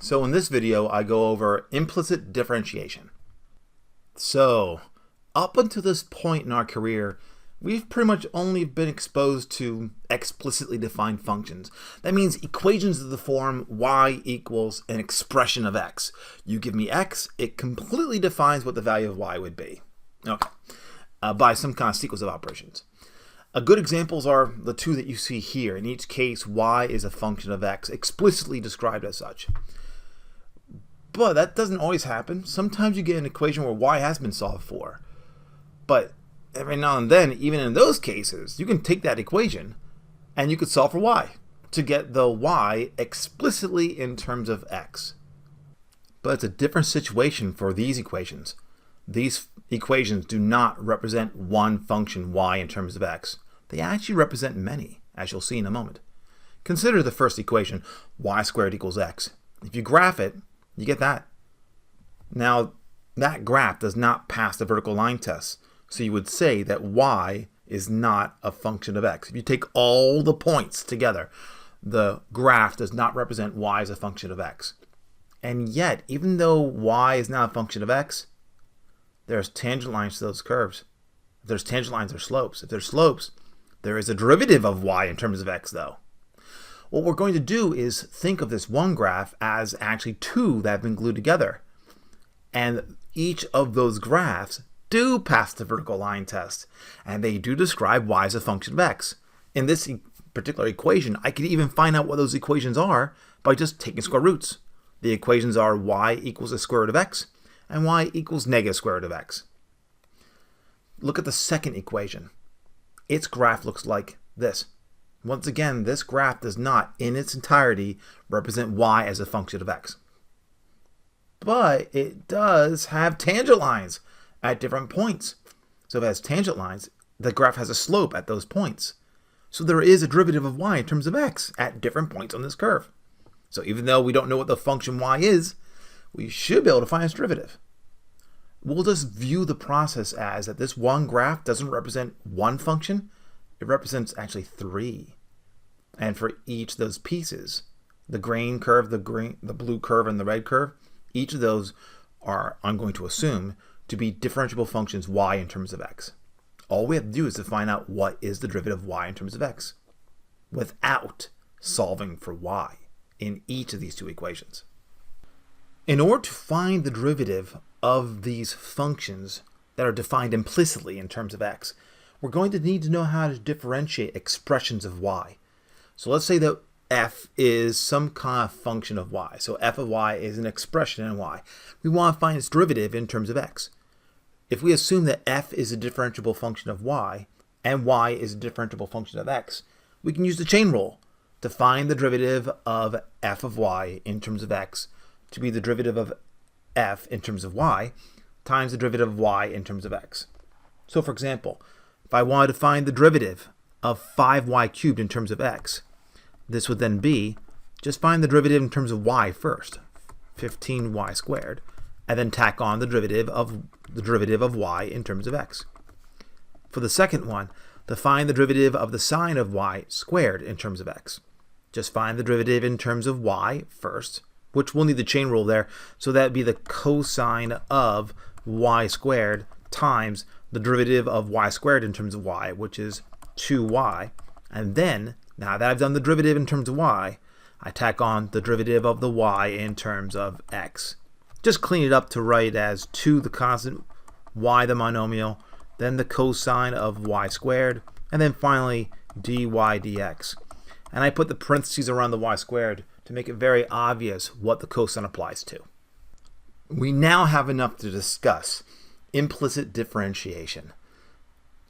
So in this video, I go over implicit differentiation. So up until this point in our career, we've pretty much only been exposed to explicitly defined functions. That means equations of the form y equals an expression of x. You give me x, it completely defines what the value of y would be. Okay, by some kind of sequence of operations. Good examples are the two that you see here. In each case, y is a function of x, explicitly described as such. But that doesn't always happen. Sometimes you get an equation where y has been solved for. But every now and then, even in those cases, you can take that equation and you could solve for y to get the y explicitly in terms of x. But it's a different situation for these equations. These equations do not represent one function y in terms of x. They actually represent many, as you'll see in a moment. Consider the first equation, y squared equals x. If you graph it, you get that. Now, that graph does not pass the vertical line test, so you would say that y is not a function of x. If you take all the points together, the graph does not represent y as a function of x. And yet, even though y is not a function of x, there's tangent lines to those curves. If there's tangent lines, there's slopes. If there's slopes, there is a derivative of y in terms of x, though. What we're going to do is think of this one graph as actually two that have been glued together. And each of those graphs do pass the vertical line test, and they do describe y as a function of x. In this particular equation, I could even find out what those equations are by just taking square roots. The equations are y equals the square root of x, and y equals negative square root of x. Look at the second equation. Its graph looks like this. Once again, this graph does not, in its entirety, represent y as a function of x. But it does have tangent lines at different points. So if it has tangent lines, the graph has a slope at those points. So there is a derivative of y in terms of x at different points on this curve. So even though we don't know what the function y is, we should be able to find its derivative. We'll just view the process as that this one graph doesn't represent one function, it represents actually three. And for each of those pieces, the green curve, the blue curve, and the red curve, each of those are, I'm going to assume, to be differentiable functions y in terms of x. All we have to do is to find out what is the derivative of y in terms of x without solving for y in each of these two equations. In order to find the derivative of these functions that are defined implicitly in terms of x, we're going to need to know how to differentiate expressions of y. So let's say that f is some kind of function of y. So f of y is an expression in y. We want to find its derivative in terms of x. If we assume that f is a differentiable function of y and y is a differentiable function of x, we can use the chain rule to find the derivative of f of y in terms of x to be the derivative of f in terms of y times the derivative of y in terms of x. So for example, if I wanted to find the derivative of 5y cubed in terms of x, this would then be, just find the derivative in terms of y first, 15y squared, and then tack on the derivative of y in terms of x. For the second one, to find the derivative of the sine of y squared in terms of x, just find the derivative in terms of y first, which we'll need the chain rule there, so that would be the cosine of y squared times the derivative of y squared in terms of y, which is 2y. And then, now that I've done the derivative in terms of y, I tack on the derivative of the y in terms of x. Just clean it up to write as 2 the constant, y the monomial, then the cosine of y squared, and then finally dy dx. And I put the parentheses around the y squared to make it very obvious what the cosine applies to. We now have enough to discuss implicit differentiation.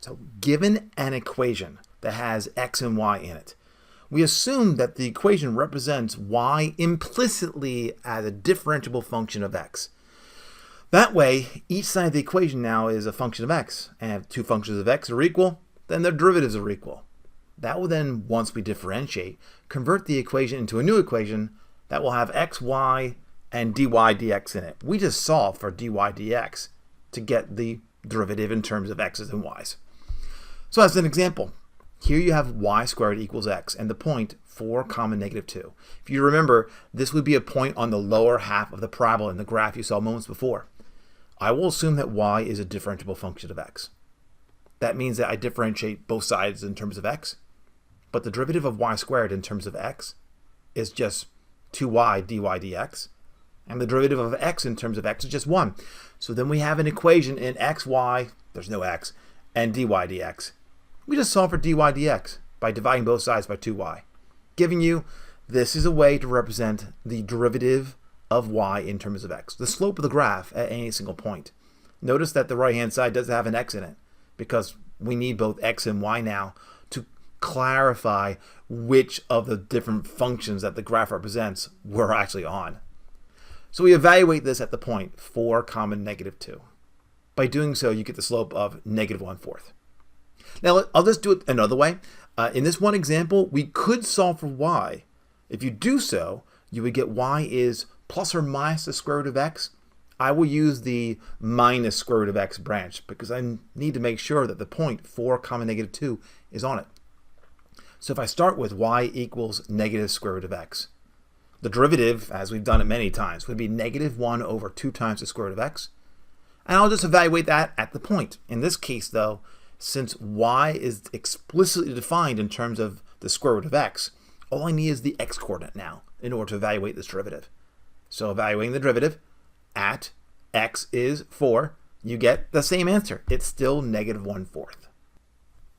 So given an equation that has x and y in it, we assume that the equation represents y implicitly as a differentiable function of x. That way, each side of the equation now is a function of x, and if two functions of x are equal, then their derivatives are equal. That will then, once we differentiate, convert the equation into a new equation that will have x, y, and dy dx in it. We just solve for dy dx to get the derivative in terms of x's and y's. So as an example, Here you have y squared equals x, and the point 4 comma negative 2. If you remember, this would be a point on the lower half of the parabola in the graph you saw moments before. I will assume that y is a differentiable function of x. That means that I differentiate both sides in terms of x, but the derivative of y squared in terms of x is just 2y dy dx, and the derivative of x in terms of x is just 1. So then we have an equation in x, y, there's no x, and dy dx. We just solve for dy dx by dividing both sides by 2y, giving you this is a way to represent the derivative of y in terms of x, the slope of the graph at any single point. Notice that the right-hand side doesn't have an x in it because we need both x and y now to clarify which of the different functions that the graph represents we're actually on. So we evaluate this at the point 4 comma negative 2. By doing so, you get the slope of negative 1/4. Now, I'll just do it another way. In this one example, we could solve for y. If you do so, you would get y is plus or minus the square root of x. I will use the minus square root of x branch because I need to make sure that the point 4 comma negative 2 is on it. So if I start with y equals negative square root of x, the derivative, as we've done it many times, would be negative 1 over 2 times the square root of x. And I'll just evaluate that at the point. In this case, though, since y is explicitly defined in terms of the square root of x, all I need is the x-coordinate now in order to evaluate this derivative. So evaluating the derivative at x is 4, you get the same answer. It's still negative 1/4.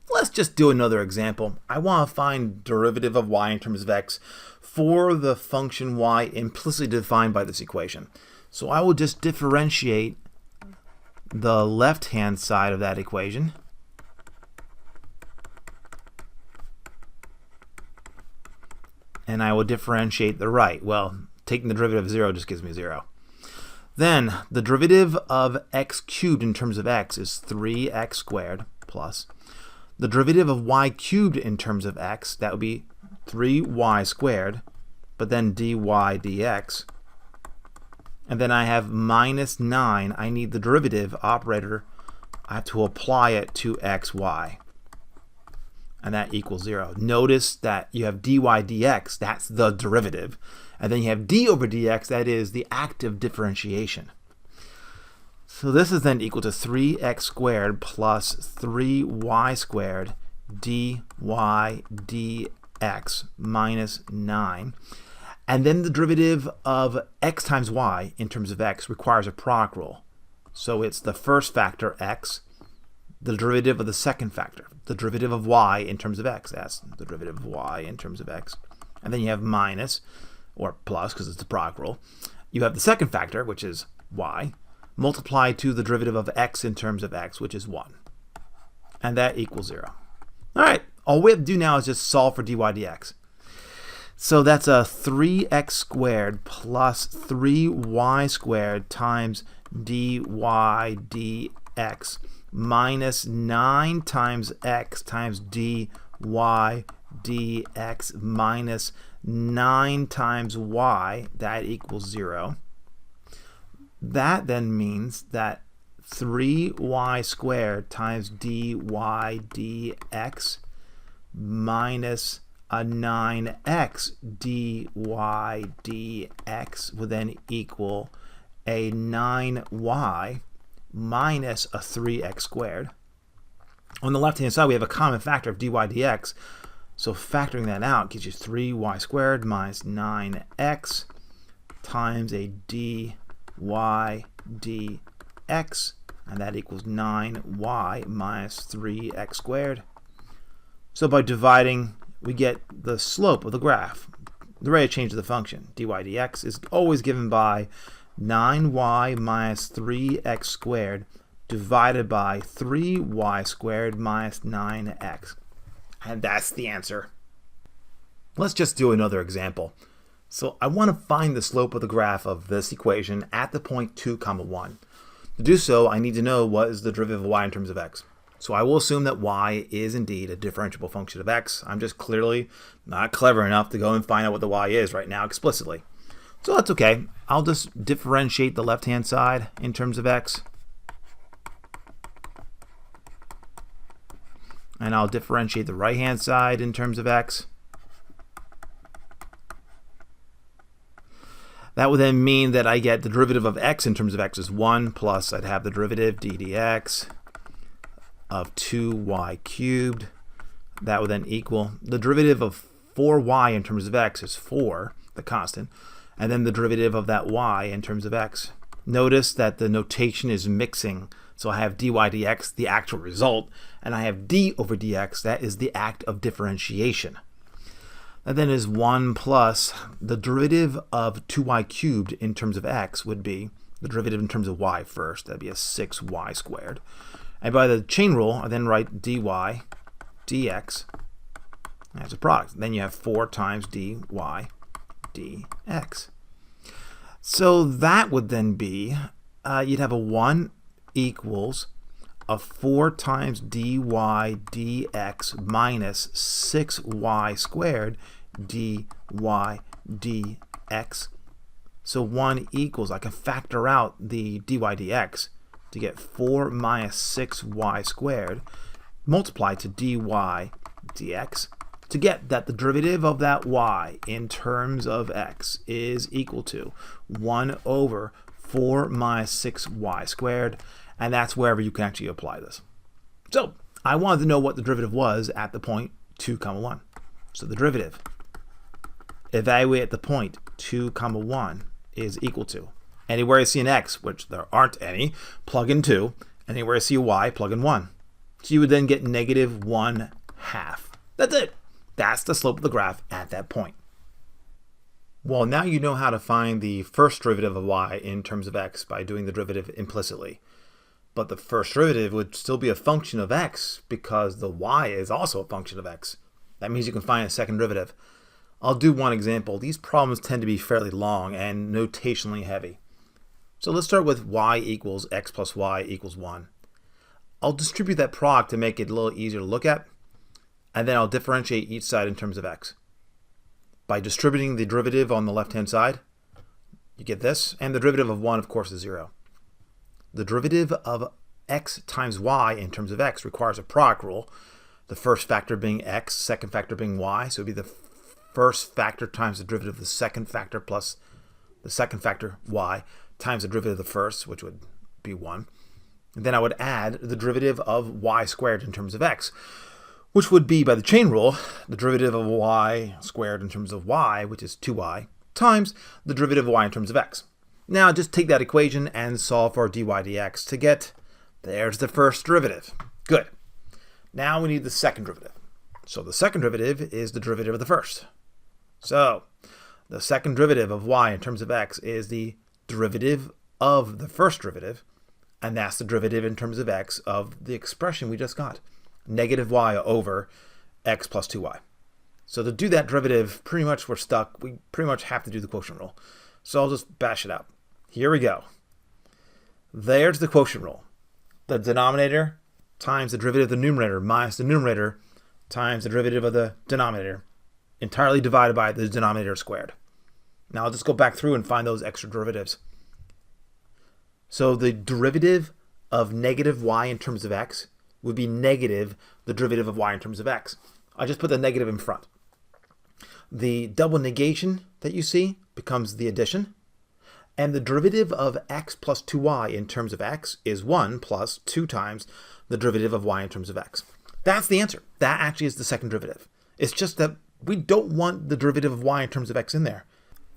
Let's just do another example. I want to find derivative of y in terms of x for the function y implicitly defined by this equation. So I will just differentiate the left-hand side of that equation. And I will differentiate the right. Well, taking the derivative of 0 just gives me 0. Then the derivative of x cubed in terms of x is 3x squared plus the derivative of y cubed in terms of x, that would be 3y squared, but then dy dx. And then I have minus 9. I need the derivative operator. I have to apply it to xy. And that equals 0. Notice that you have dy dx, that's the derivative. And then you have d over dx, that is the active differentiation. So this is then equal to 3x squared plus 3y squared dy dx minus 9. And then the derivative of x times y in terms of x requires a product rule. So it's the first factor, x, the derivative of the second factor, the derivative of y in terms of x. That's the derivative of y in terms of x. And then you have minus, or plus, because it's the product rule. You have the second factor, which is y, multiplied to the derivative of x in terms of x, which is 1. And that equals 0. All right, all we have to do now is just solve for dy dx. So that's a 3x squared plus 3y squared times dy dx minus 9 times x times dy dx minus 9 times y, that equals 0. That then means that 3y squared times dy dx minus a 9x dy dx would then equal a 9y minus a 3x squared. On the left-hand side, we have a common factor of dy dx. So factoring that out gives you 3y squared minus 9x times a dy dx, and that equals 9y minus 3x squared. So by dividing, we get the slope of the graph. The rate of change of the function, dy dx, is always given by 9y minus 3x squared divided by 3y squared minus 9x. And that's the answer. Let's just do another example. So I want to find the slope of the graph of this equation at the point 2 comma 1. To do so, I need to know what is the derivative of y in terms of x. So I will assume that y is indeed a differentiable function of x. I'm just clearly not clever enough to go and find out what the y is right now explicitly. So that's okay. I'll just differentiate the left-hand side in terms of x. and I'll differentiate the right-hand side in terms of x. That would then mean that I get the derivative of x in terms of x is 1 plus I'd have the derivative d dx of 2y cubed. That would then equal the derivative of 4y in terms of x is 4, the constant, and then the derivative of that y in terms of x. Notice that the notation is mixing. So I have dy dx, the actual result, and I have d over dx, that is the act of differentiation. That then is 1 plus the derivative of 2y cubed in terms of x would be the derivative in terms of y first. That'd be a 6y squared. And by the chain rule, I then write dy dx as a product. Then you have 4 times dy dx. So that would then be, you'd have a 1 equals a 4 times dy dx minus 6y squared dy dx. So 1 equals, I can factor out the dy dx to get 4 minus 6y squared multiplied to dy dx to get that the derivative of that y in terms of x is equal to 1 over 4 minus 6y squared, and that's wherever you can actually apply this. So I wanted to know what the derivative was at the point 2, 1. So the derivative, evaluate at the point 2, 1 is equal to, anywhere I see an x, which there aren't any, plug in 2. Anywhere I see a y, plug in 1. So you would then get negative 1/2. That's it. That's the slope of the graph at that point. Well, now you know how to find the first derivative of y in terms of x by doing the derivative implicitly. But the first derivative would still be a function of x because the y is also a function of x. That means you can find a second derivative. I'll do one example. These problems tend to be fairly long and notationally heavy. So let's start with y equals x plus y equals 1. I'll distribute that product to make it a little easier to look at, and then I'll differentiate each side in terms of x. By distributing the derivative on the left-hand side, you get this, and the derivative of 1, of course, is 0. The derivative of x times y in terms of x requires a product rule, the first factor being x, second factor being y, so it would be the first factor times the derivative of the second factor plus the second factor y times the derivative of the first, which would be 1. And then I would add the derivative of y squared in terms of x, which would be, by the chain rule, the derivative of y squared in terms of y, which is 2y, times the derivative of y in terms of x. Now just take that equation and solve for dy dx to get, there's the first derivative. Good. Now we need the second derivative. So the second derivative is the derivative of the first. So the second derivative of y in terms of x is the derivative of the first derivative, and that's the derivative in terms of x of the expression we just got, negative y over x plus 2y. So to do that derivative, pretty much we're stuck. We pretty much have to do the quotient rule. So I'll just bash it out. Here we go. There's the quotient rule. The denominator times the derivative of the numerator minus the numerator times the derivative of the denominator, entirely divided by the denominator squared. Now I'll just go back through and find those extra derivatives. So the derivative of negative y in terms of x would be negative the derivative of y in terms of x. I just put the negative in front. The double negation that you see becomes the addition. And the derivative of x plus 2y in terms of x is 1 plus 2 times the derivative of y in terms of x. That's the answer. That actually is the second derivative. It's just that we don't want the derivative of y in terms of x in there.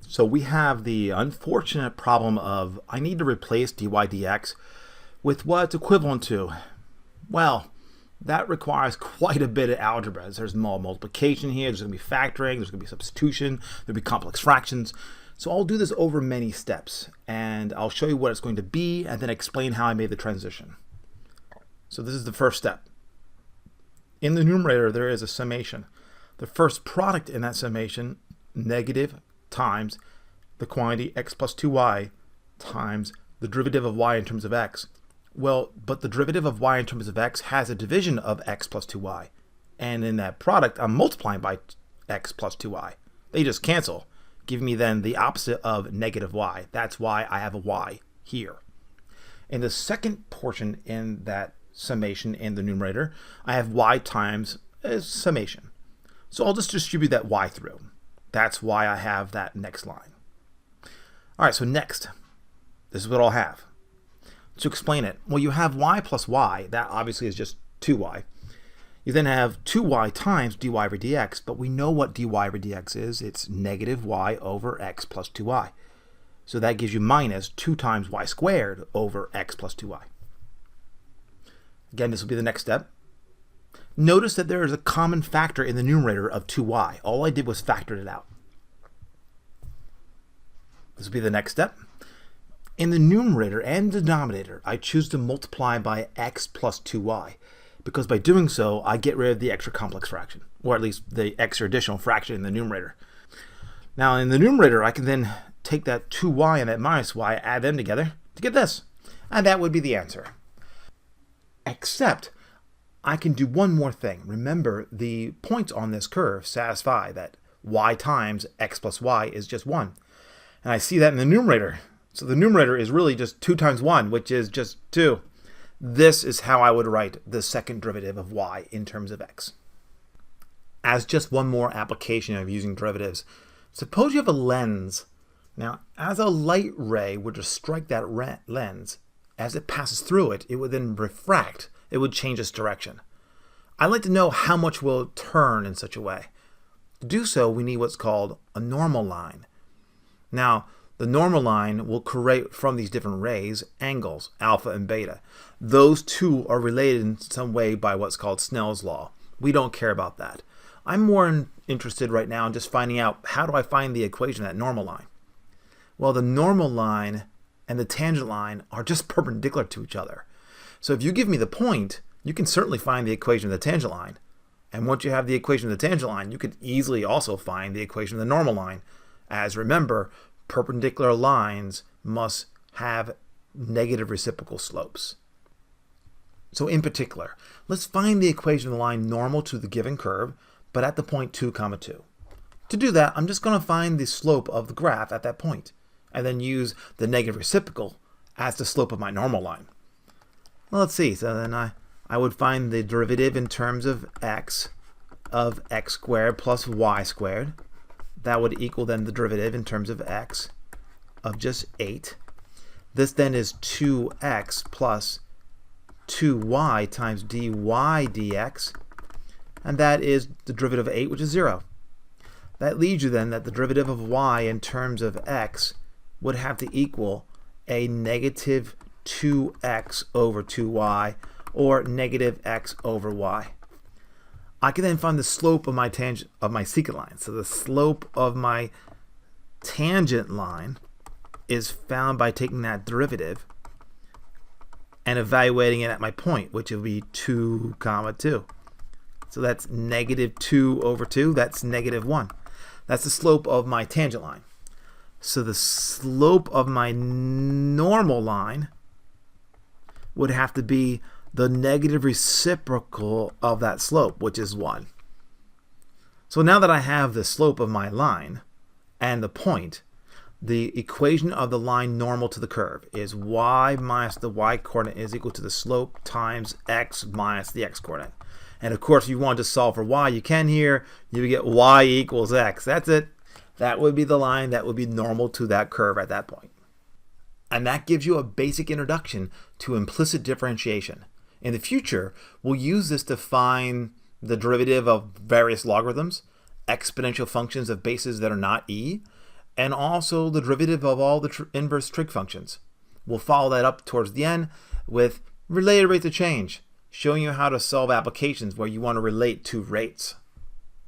So we have the unfortunate problem of I need to replace dy dx with what it's equivalent to. Well, that requires quite a bit of algebra. There's multiplication here, there's going to be factoring, there's going to be substitution, there'll be complex fractions. So I'll do this over many steps, and I'll show you what it's going to be and then explain how I made the transition. So this is the first step. In the numerator, there is a summation. The first product in that summation, negative times the quantity x plus 2y times the derivative of y in terms of x. Well, but the derivative of y in terms of x has a division of x plus 2y. And in that product, I'm multiplying by x plus 2y. They just cancel, giving me then the opposite of negative y. That's why I have a y here. In the second portion in that summation in the numerator, I have y times summation. So I'll just distribute that y through. That's why I have that next line. All right, so next, this is what I'll have. To explain it, well, you have y plus y. That obviously is just 2y. You then have 2y times dy over dx, but we know what dy over dx is. It's negative y over x plus 2y. So that gives you minus 2 times y squared over x plus 2y. Again, this will be the next step. Notice that there is a common factor in the numerator of 2y. All I did was factor it out. This will be the next step. In the numerator and denominator, I choose to multiply by x plus 2y, because by doing so, I get rid of the extra complex fraction, or at least the extra additional fraction in the numerator. Now, in the numerator, I can then take that 2y and that minus y, add them together to get this, and that would be the answer. Except, I can do one more thing. Remember, the points on this curve satisfy that y times x plus y is just 1. And I see that in the numerator. So the numerator is really just 2 times 1, which is just 2. This is how I would write the second derivative of y in terms of x. As just one more application of using derivatives, suppose you have a lens. Now, as a light ray were to strike that lens, as it passes through it, it would then refract. It would change its direction. I'd like to know how much will it turn in such a way. To do so, we need what's called a normal line. Now, the normal line will create from these different rays angles, alpha and beta. Those two are related in some way by what's called Snell's law. We don't care about that. I'm more interested right now in just finding out how do I find the equation of that normal line. Well, the normal line and the tangent line are just perpendicular to each other. So if you give me the point, you can certainly find the equation of the tangent line. And once you have the equation of the tangent line, you could easily also find the equation of the normal line. As remember, perpendicular lines must have negative reciprocal slopes. So in particular, let's find the equation of the line normal to the given curve, but at the point 2, 2. To do that, I'm just going to find the slope of the graph at that point, and then use the negative reciprocal as the slope of my normal line. Well, let's see. So then I would find the derivative in terms of x squared plus y squared. That would equal then the derivative in terms of x of just 8. This then is 2x plus 2y times dy dx, and that is the derivative of 8, which is 0. That leaves you then that the derivative of y in terms of x would have to equal a negative 2x over 2y, or negative x over y. I can then find the slope of my tangent of my secant line. So the slope of my tangent line is found by taking that derivative and evaluating it at my point, which will be 2, 2. So that's negative 2 over 2. That's negative 1. That's the slope of my tangent line. So the slope of my normal line would have to be the negative reciprocal of that slope, which is 1. So now that I have the slope of my line and the point, the equation of the line normal to the curve is y minus the y coordinate is equal to the slope times x minus the x coordinate. And of course, if you want to solve for y, you can here. You get y equals x. That's it. That would be the line that would be normal to that curve at that point. And that gives you a basic introduction to implicit differentiation. In the future, we'll use this to find the derivative of various logarithms, exponential functions of bases that are not e, and also the derivative of all the inverse trig functions. We'll follow that up towards the end with related rates of change, showing you how to solve applications where you want to relate two rates.